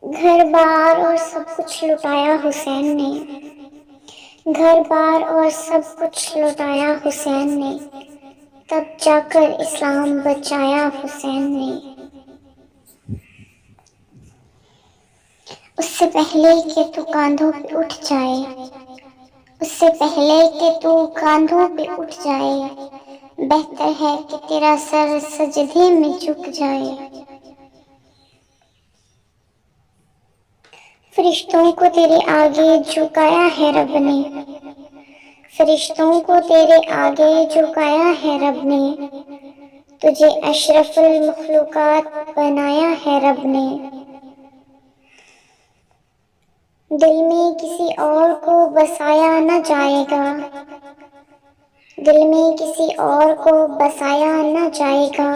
گھر بار اور سب کچھ لٹایا حسین نے، گھر بار اور سب کچھ لٹایا حسین نے، تب جا کر اسلام بچایا حسین نے۔ اس سے پہلے کہ تو کاندھوں پہ اٹھ جائے، اس سے پہلے کہ تو کاندھوں پہ اٹھ جائے، بہتر ہے کہ تیرا سر سجدے میں جھک جائے۔ فرشتوں کو تیرے آگے جھکایا ہے رب نے، فرشتوں کو تیرے آگے جھکایا ہے رب نے، تجھے اشرف المخلوقات بنایا ہے رب نے۔ دل میں کسی اور کو بسایا نہ جائے گا، دل میں کسی اور کو بسایا نہ جائے گا،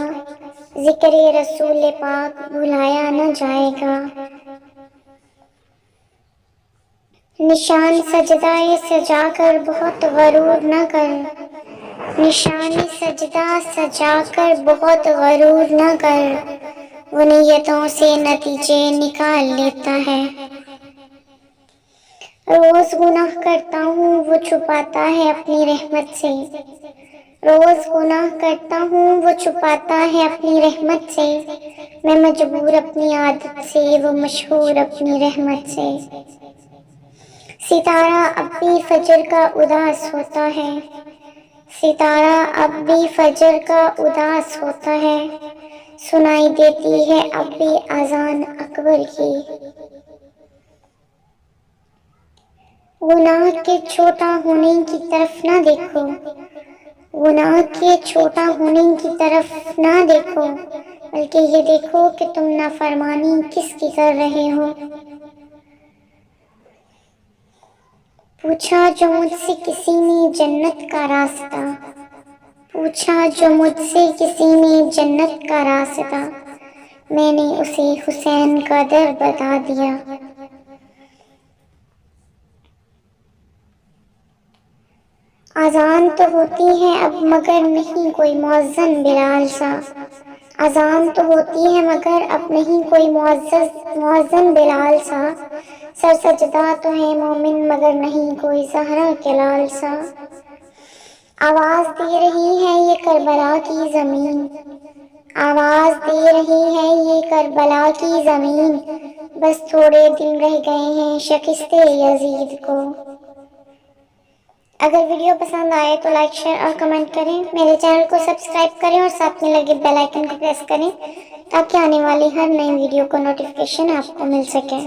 ذکر رسول پاک بھلایا نہ جائے گا۔ نشان سجدہ سجا کر بہت غرور نہ کر، نشان سجدہ سجا کر بہت غرور نہ کر، وہ نیتوں سے نتیجے نکال لیتا ہے۔ روز گناہ کرتا ہوں وہ چھپاتا ہے اپنی رحمت سے، روز گناہ کرتا ہوں وہ چھپاتا ہے اپنی رحمت سے، میں مجبور اپنی عادت سے وہ مشہور اپنی رحمت سے۔ ستارہ اب بھی فجر کا اداس ہوتا ہے، ستارہ اب بھی فجر کا اداس ہوتا ہے، سنائی دیتی ہے اب بھی اذان اکبر کی۔ گناہ کے چھوٹا ہونے کی طرف نہ دیکھو، گناہ کے چھوٹا ہونے کی طرف نہ دیکھو، بلکہ یہ دیکھو کہ تم نافرمانی کس کی کر رہے ہو۔ پوچھا جو مجھ سے کسی نے جنت کا راستہ، پوچھا جو مجھ سے کسی نے جنت کا راستہ، میں نے اسے حسین کا در بتا دیا۔ اذان تو ہوتی ہے اب مگر نہیں کوئی مؤذن بلال سا، اذان تو ہوتی ہے مگر اب نہیں کوئی مؤذن بلال سا، سر سجدہ تو ہے مومن مگر نہیں کوئی زہرا کے لال سا۔ آواز دے رہی ہے یہ کربلا کی زمین، آواز دے رہی ہے یہ کربلا کی زمین، بس تھوڑے دن رہ گئے ہیں شکست یزید کو۔ اگر ویڈیو پسند آئے تو لائک شیئر اور کمنٹ کریں، میرے چینل کو سبسکرائب کریں اور ساتھ میں لگے بیل آئیکن کو پریس کریں تاکہ آنے والی ہر نئی ویڈیو کو نوٹیفیکیشن آپ کو مل سکے۔